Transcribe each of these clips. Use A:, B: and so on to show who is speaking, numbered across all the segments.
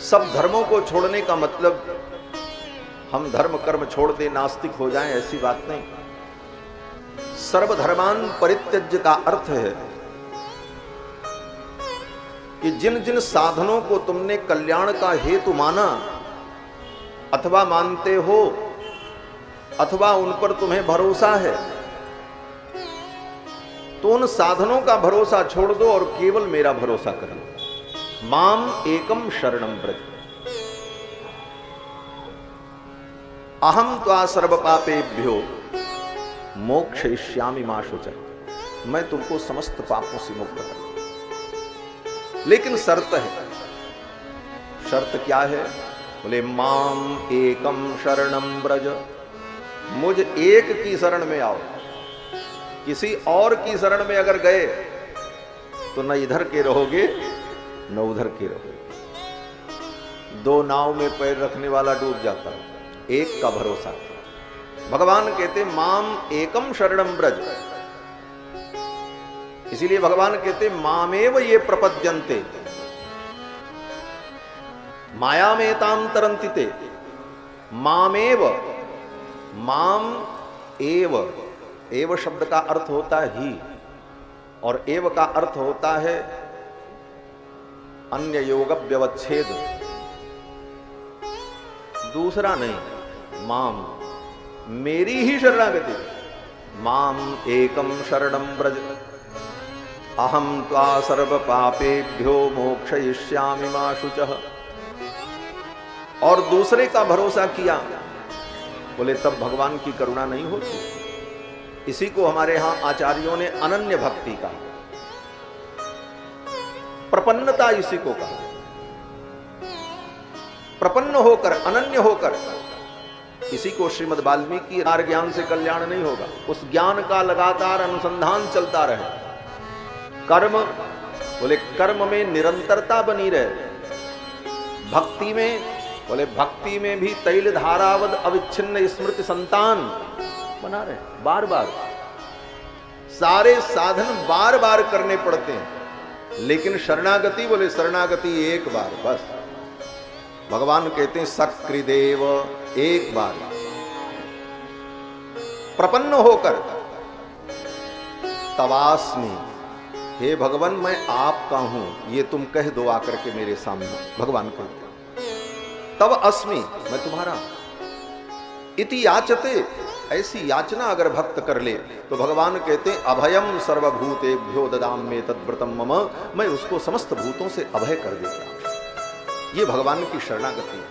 A: सब धर्मों को छोड़ने का मतलब हम धर्म कर्म छोड़ दे नास्तिक हो जाएं, ऐसी बात नहीं। सर्वधर्मान परित्यज्य का अर्थ है कि जिन जिन साधनों को तुमने कल्याण का हेतु माना अथवा मानते हो अथवा उन पर तुम्हें भरोसा है, तो उन साधनों का भरोसा छोड़ दो और केवल मेरा भरोसा कर लो। माम एकम शरणम व्रज, अहम त्वा सर्व पापेभ्यो मोक्षयिष्यामि मा शुचः, मैं तुमको समस्त पापों से मुक्त कर। लेकिन शर्त है। शर्त क्या है? बोले माम एकम शरणम व्रज, मुझ एक की शरण में आओ। किसी और की शरण में अगर गए तो न इधर के रहोगे न उधर के रहोगे। दो नाव में पैर रखने वाला डूब जाता है, एक का भरोसा। भगवान कहते माम एकम शरणम व्रज, इसीलिए भगवान कहते मामेव ये प्रपद्यन्ते मायामेताम तरन्ति ते। मामेव, माम एव, एव शब्द का अर्थ होता है ही, और एव का अर्थ होता है अन्य योग व्यवच्छेद, दूसरा नहीं। माम, मेरी ही शरणागति। माम एकम शरणम व्रज, अहम त्वा सर्व पापेभ्यो मोक्षयिष्यामि मा शुचः। और दूसरे का भरोसा किया, बोले तब भगवान की करुणा नहीं होती। इसी को हमारे यहां आचार्यों ने अनन्य भक्ति कहा, प्रपन्नता इसी को कहा। प्रपन्न होकर, अनन्य होकर, इसी को श्रीमद् वाल्मीकि ज्ञान से कल्याण नहीं होगा। उस ज्ञान का लगातार अनुसंधान चलता रहे। कर्म, बोले कर्म में निरंतरता बनी रहे। भक्ति में, बोले भक्ति में भी तैल धारावद अविच्छिन्न स्मृति संतान बना रहे। बार बार सारे साधन बार बार करने पड़ते हैं, लेकिन शरणागति, बोले शरणागति एक बार बस। भगवान कहते हैं सकृदेव, एक बार प्रपन्न होकर तवास्मि, हे भगवान मैं आपका हूं, ये तुम कह दो आकर के मेरे सामने। भगवान कहते तब अस्मि, मैं तुम्हारा। इति याचते, ऐसी याचना अगर भक्त कर ले तो भगवान कहते अभयम सर्वभूतेभ्यो ददाम्ये तद्व्रतम मम, मैं उसको समस्त भूतों से अभय कर देता। ये भगवान की शरणागति है।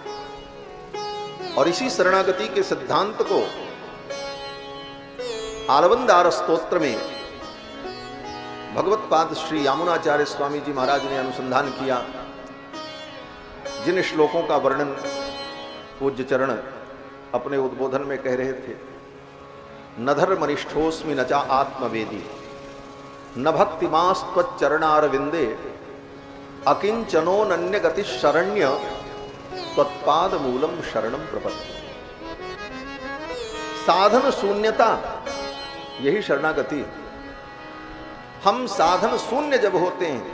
A: और इसी शरणागति के सिद्धांत को आलवंदार स्तोत्र में भगवत पाद श्री यामुनाचार्य स्वामी जी महाराज ने अनुसंधान किया। जिन श्लोकों का वर्णन पूज्य चरण अपने उद्बोधन में कह रहे थे, न धर्मनिष्ठोस्मि न चा आत्मवेदी, न भक्तिमास्त्वच्चरणारविंदे, अकिंचनोऽनन्य गति शरण्य त्वत्पाद मूलम शरणम प्रपद्ये। साधन शून्यता, यही शरणागति। हम साधन शून्य जब होते हैं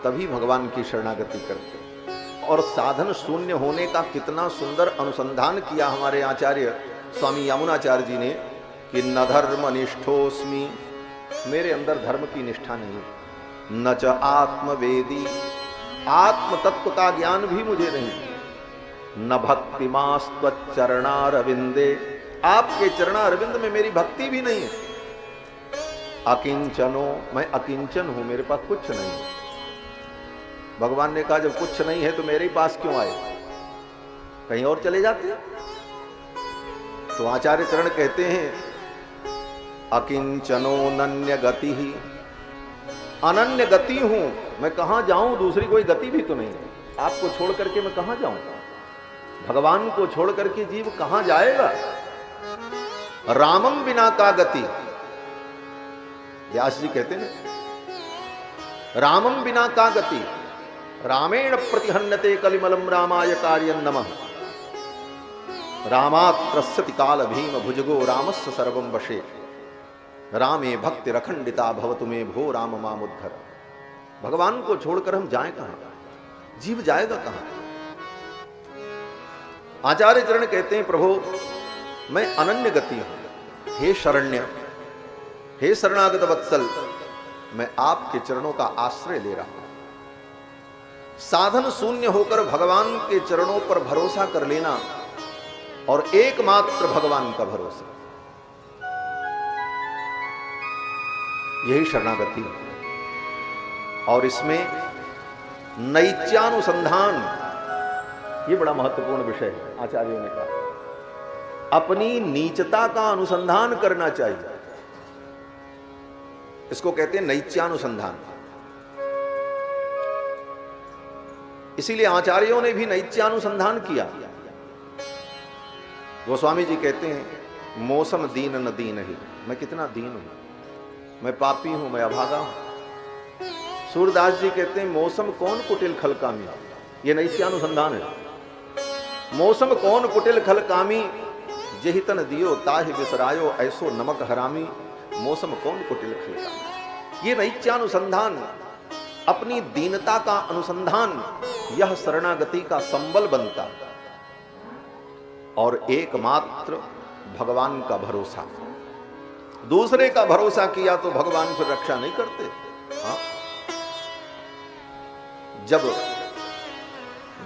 A: तभी भगवान की शरणागति करते हैं। और साधन शून्य होने का कितना सुंदर अनुसंधान किया हमारे आचार्य स्वामी यामुनाचार्य जी ने कि न धर्मनिष्ठोस्मि, मेरे अंदर धर्म की निष्ठा नहीं, न च आत्मवेदी, आत्म तत्व का ज्ञान भी मुझे नहीं, न भक्तिमास्त्वच्चरणारविंदे, आपके चरणारविंद में मेरी भक्ति भी नहीं है। अकिंचनो, मैं अकिंचन हूं, मेरे पास कुछ नहीं है। भगवान ने कहा जब कुछ नहीं है तो मेरे ही पास क्यों आए, कहीं और चले जाते। तो आचार्य चरण कहते हैं अकिंचनो नन्य गति ही, अनन्य गति हूं, मैं कहां जाऊं, दूसरी कोई गति भी तो नहीं है। आपको छोड़ करके मैं कहां जाऊं, भगवान को छोड़ करके जीव कहां जाएगा। रामम बिना का गति, व्यास जी कहते हैं रामम बिना का गति, रामेण प्रतिहन्यते कलिमलम रामाय कार्यं नमः, रामात् त्रस्यति काल भीम भुजगो रामस्य सर्वं वशे, रामे भक्ति रखंडिता भवतु मे भो राम मामुद्धर। भगवान को छोड़कर हम जाएं कहां, जीव जाएगा कहां। आचार्य चरण कहते हैं, प्रभु मैं अनन्य गति हूं, हे शरण्य, हे शरणागत वत्सल, मैं आपके चरणों का आश्रय ले रहा हूं। साधन शून्य होकर भगवान के चरणों पर भरोसा कर लेना और एकमात्र भगवान का भरोसा, यही शरणागति है। और इसमें नैत्यानुसंधान, ये बड़ा महत्वपूर्ण विषय है। आचार्यों ने कहा अपनी नीचता का अनुसंधान करना चाहिए, इसको कहते हैं नैत्यानुसंधान। इसीलिए आचार्यों ने भी नैत्यानुसंधान किया। गोस्वामी जी कहते हैं मौसम दीन न दीन ही, मैं कितना दीन हूं, मैं पापी हूं, मैं अभागा हूं। सूरदास जी कहते हैं मौसम कौन कुटिल खल कामी, ये नैत्यानुसंधान है। मौसम कौन कुटिल खल कामी, जेहि तन दियो ताहि बिसरायो, ऐसो नमक हरामी, मौसम कौन कुटिल खल कामी। ये नैत्यानुसंधान, अपनी दीनता का अनुसंधान, यह शरणागति का संबल बनता। और एकमात्र भगवान का भरोसा, दूसरे का भरोसा किया तो भगवान फिर रक्षा नहीं करते। हाँ? जब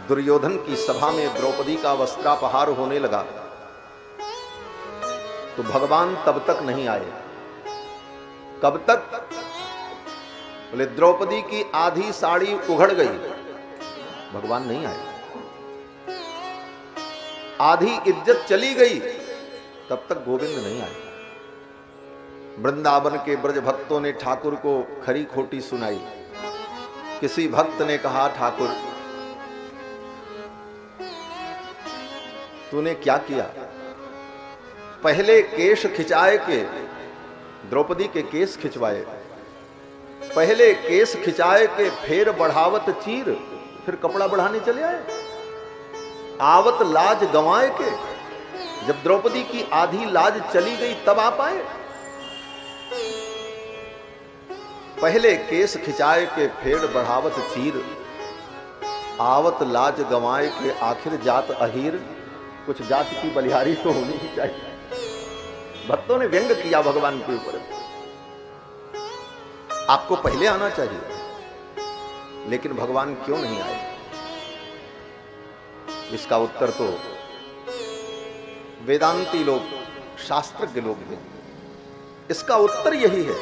A: दुर्योधन की सभा में द्रौपदी का वस्त्रापहार होने लगा तो भगवान तब तक नहीं आए। कब तक? बोले द्रौपदी की आधी साड़ी उघड़ गई, भगवान नहीं आए। आधी इज्जत चली गई, तब तक गोविंद नहीं आए। वृंदावन के ब्रज भक्तों ने ठाकुर को खरी खोटी सुनाई। किसी भक्त ने कहा ठाकुर तूने क्या किया, पहले केश खिंचाए के, द्रौपदी के केस खिंचवाए, पहले केस खिंचाए के फिर बढ़ावत चीर, फिर कपड़ा बढ़ाने चले आए। आवत लाज गंवाए के, जब द्रौपदी की आधी लाज चली गई तब आप आए। पहले केस खिंचाए के फेड़ बढ़ावत चीर, आवत लाज गंवाए के आखिर जात अहीर। कुछ जात की बलिहारी तो होनी ही चाहिए। भक्तों ने व्यंग किया भगवान के ऊपर। आपको पहले आना चाहिए, लेकिन भगवान क्यों नहीं आए? इसका उत्तर तो वेदांती लोग, शास्त्रज्ञ लोग दें। इसका उत्तर यही है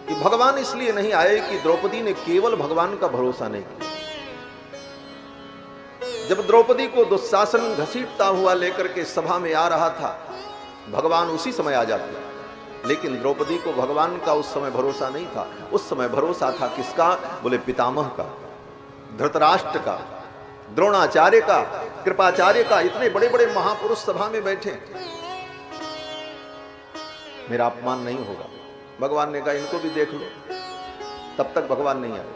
A: कि भगवान इसलिए नहीं आए कि द्रौपदी ने केवल भगवान का भरोसा नहीं किया। जब द्रौपदी को दुशासन घसीटता हुआ लेकर के सभा में आ रहा था, भगवान उसी समय आ जाते, लेकिन द्रौपदी को भगवान का उस समय भरोसा नहीं था। उस समय भरोसा था किसका? बोले पितामह का, धृतराष्ट्र का, द्रोणाचार्य का, कृपाचार्य का। इतने बड़े बड़े महापुरुष सभा में बैठे, मेरा अपमान नहीं होगा। भगवान ने कहा इनको भी देख लो। तब तक भगवान नहीं आए।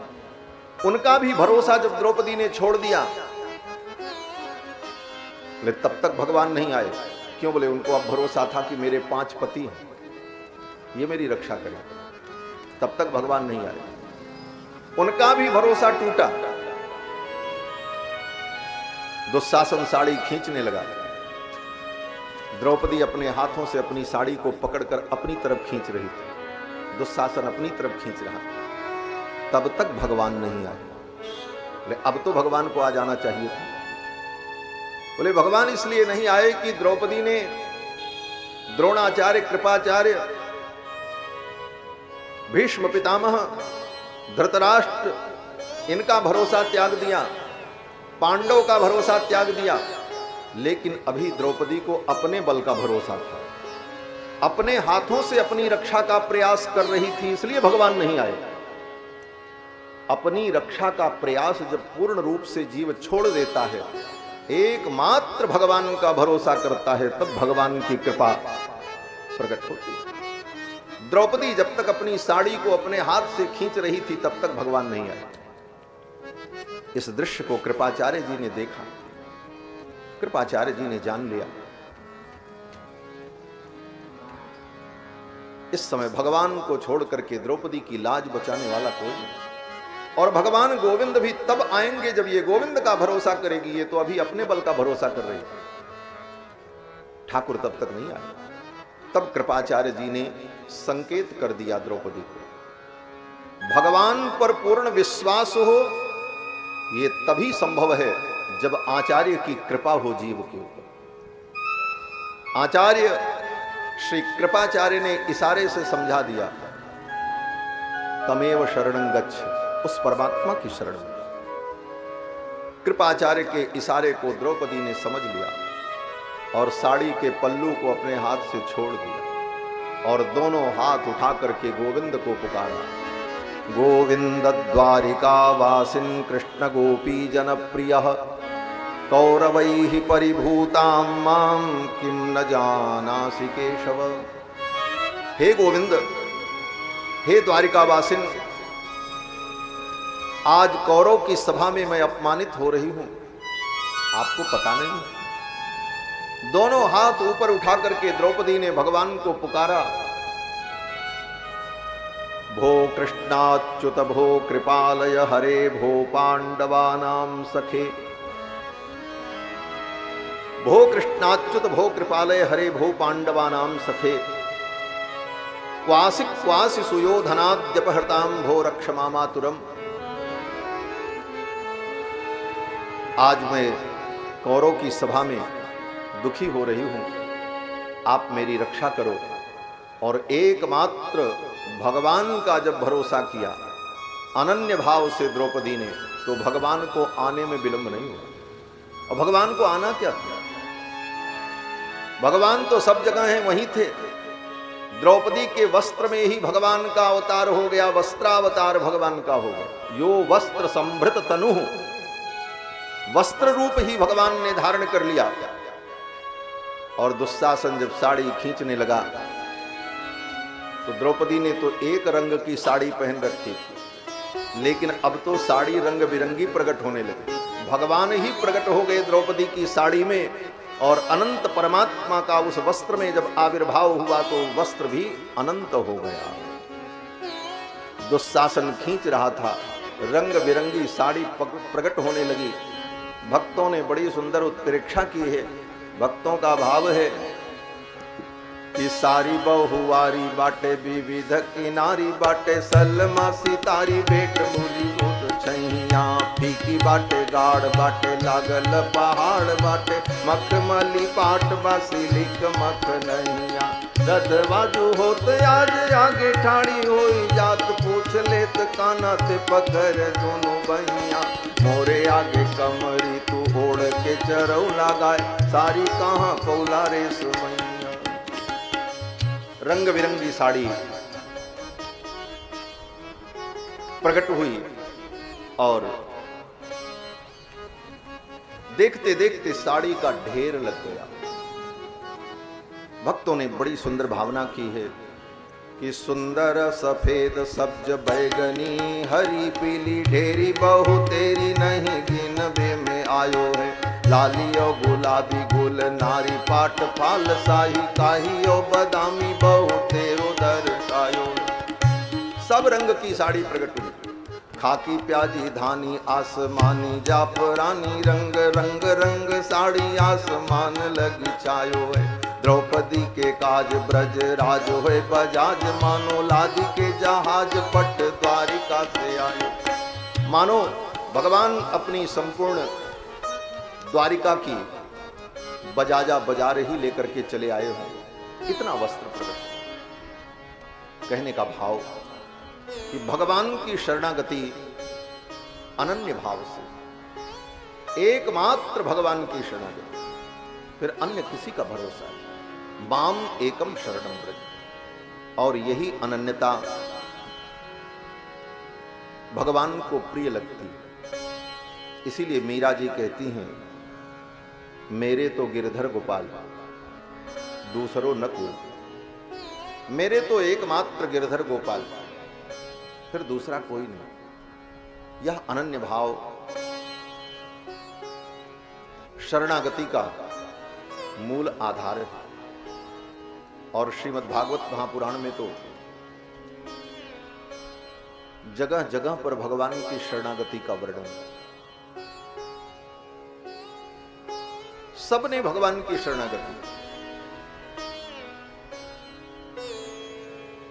A: उनका भी भरोसा जब द्रौपदी ने छोड़ दिया, बोले तब तक भगवान नहीं आए। क्यों? बोले उनको अब भरोसा था कि मेरे 5 पति हैं, ये मेरी रक्षा करें। तब तक भगवान नहीं आए। उनका भी भरोसा टूटा। दुशासन साड़ी खींचने लगा। द्रौपदी अपने हाथों से अपनी साड़ी को पकड़कर अपनी तरफ खींच रही थी, दुशासन अपनी तरफ खींच रहा। तब तक भगवान नहीं आए। बोले अब तो भगवान को आ जाना चाहिए था। बोले भगवान इसलिए नहीं आए कि द्रौपदी ने द्रोणाचार्य, कृपाचार्य, भीष्म पितामह, धृतराष्ट्र, इनका भरोसा त्याग दिया, पांडव का भरोसा त्याग दिया। लेकिन अभी द्रौपदी को अपने बल का भरोसा था, अपने हाथों से अपनी रक्षा का प्रयास कर रही थी, इसलिए भगवान नहीं आए। अपनी रक्षा का प्रयास जब पूर्ण रूप से जीव छोड़ देता है, एकमात्र भगवान का भरोसा करता है, तब भगवान की कृपा प्रकट होती है। द्रौपदी जब तक अपनी साड़ी को अपने हाथ से खींच रही थी, तब तक भगवान नहीं आए। इस दृश्य को कृपाचार्य जी ने देखा, कृपाचार्य जी ने जान लिया इस समय भगवान को छोड़ करके द्रौपदी की लाज बचाने वाला कोई नहीं। और भगवान गोविंद भी तब आएंगे जब ये गोविंद का भरोसा करेगी। ये तो अभी अपने बल का भरोसा कर रही है, ठाकुर तब तक नहीं आए। तब कृपाचार्य जी ने संकेत कर दिया द्रौपदी को, भगवान पर पूर्ण विश्वास हो ये तभी संभव है जब आचार्य की कृपा हो जीव के ऊपर। आचार्य श्री कृपाचार्य ने इशारे से समझा दिया, तमेव शरणं गच्छ, उस परमात्मा की शरण में। कृपाचार्य के इशारे को द्रौपदी ने समझ लिया और साड़ी के पल्लू को अपने हाथ से छोड़ दिया और दोनों हाथ उठा करके गोविंद को पुकारा, गोविंद द्वारिका वासिन कृष्ण गोपी जनप्रियः कौरवैः परिभूतां मां किं न जानासि केशव। हे गोविंद, हे द्वारिकावासिन, आज कौरव की सभा में मैं अपमानित हो रही हूं, आपको पता नहीं। दोनों हाथ ऊपर उठा करके द्रौपदी ने भगवान को पुकारा, भो कृष्णाच्युत भो कृपालय हरे भो पांडवानां सखे। भो कृष्णाच्युत भो कृपालय हरे भो पांडवानां सखे क्वासि क्वासि सुयोधनाद्यपहृतां भो रक्ष मामातुरम। आज मैं कौरव की सभा में दुखी हो रही हूं, आप मेरी रक्षा करो। और एकमात्र भगवान का जब भरोसा किया अनन्य भाव से द्रौपदी ने, तो भगवान को आने में विलंब नहीं हुआ। और भगवान को आना क्या था, भगवान तो सब जगह हैं, वहीं थे। द्रौपदी के वस्त्र में ही भगवान का अवतार हो गया, वस्त्रावतार भगवान का हो गया। यो वस्त्र संभृत तनु, वस्त्र रूप ही भगवान ने धारण कर लिया। और दुशासन जब साड़ी खींचने लगा तो द्रौपदी ने तो एक रंग की साड़ी पहन रखी थी, लेकिन अब तो साड़ी रंग बिरंगी प्रकट होने लगी। भगवान ही प्रकट हो गए द्रौपदी की साड़ी में, और अनंत परमात्मा का उस वस्त्र में जब आविर्भाव हुआ तो वस्त्र भी अनंत हो गया। दुशासन खींच रहा था, रंग बिरंगी साड़ी प्रकट होने लगी। भक्तों ने बड़ी सुंदर उत्प्रेक्षा की है। भक्तों का भाव है कि सारी बहुवारी बाटे विविध किनारी बाटे, सलमा सितारी भेट मूली दूध छैया, फीकी बाटे गाढ़ बाटे लागल पहाड़ बाटे, मखमली पाट बासिलिक मख नैया, रधवाजू होत आज आगे ठाड़ी होई जात, पूछ लेत काना ते पकड़ दोनों बहिया, मोरे आगे कमरी तू ओढ़ के चरौ लगाए, सारी कहाँ कौला रे सुमैया। रंग बिरंगी साड़ी प्रकट हुई और देखते देखते साड़ी का ढेर लग गया। भक्तों ने बड़ी सुंदर भावना की है कि सुंदर सफेद सब्ज बैगनी हरी पीली ढेरी बहु तेरी नहीं गिनबे में आयो है, लाली और गुलाबी गुल नारी पाट फाल साही काही और बदामी बहु तेरो दर्शायो। सब रंग की साड़ी प्रकट हुई, खाकी प्याजी धानी आसमानी जाफरानी, रंग रंग रंग साड़ी आसमान लगी छायो है, द्रौपदी के काज ब्रज राज होए बजाज, मानो लादी के जहाज पट द्वारिका से आयो। मानो भगवान अपनी संपूर्ण द्वारिका की बजाजा बजा रही लेकर के चले आए हो, इतना वस्त्र प्रकट। कहने का भाव कि भगवान की शरणागति अनन्य भाव से, एकमात्र भगवान की शरणागति, फिर अन्य किसी का भरोसा है। माम एकम शरणम ब्रज, और यही अनन्यता भगवान को प्रिय लगती है। इसीलिए मीरा जी कहती हैं, मेरे तो गिरधर गोपाल दूसरो न कोई, मेरे तो एकमात्र गिरधर गोपाल, फिर दूसरा कोई नहीं। यह अनन्य भाव शरणागति का मूल आधार है। और श्रीमद् भागवत महापुराण में तो जगह जगह पर भगवान की शरणागति का वर्णन। सबने भगवान की शरणागति।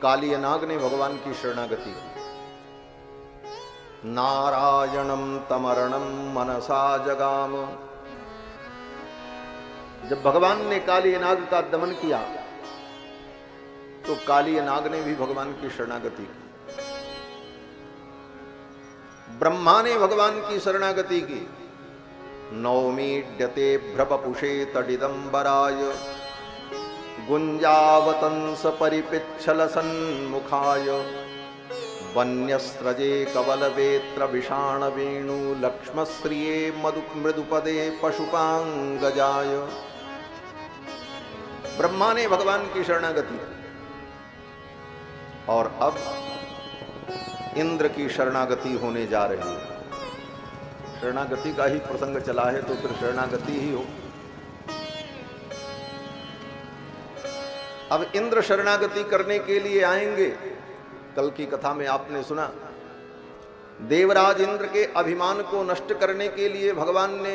A: कालिय नाग ने भगवान की शरणागति की। नारायणम तमरणम मनसा जगाम। जब भगवान ने कालिय नाग का दमन किया तो कालिय नाग ने भी भगवान की शरणागति की। ब्रह्मा ने भगवान की शरणागति की। नौमीड्यते भ्रपपुषे तडिदंबराय गुंजावतंस परिपिच्छल सन्मुखाय वन्यस्त्रजे कवलवेत्र विषाण वेणु लक्ष्मश्रिये मृदुपदे पशुपांगजाय। ब्रह्मा ने भगवान की शरणागति और अब इंद्र की शरणागति होने जा रही है। शरणागति का ही प्रसंग चला है तो फिर शरणागति ही हो। अब इंद्र शरणागति करने के लिए आएंगे। कल की कथा में आपने सुना, देवराज इंद्र के अभिमान को नष्ट करने के लिए भगवान ने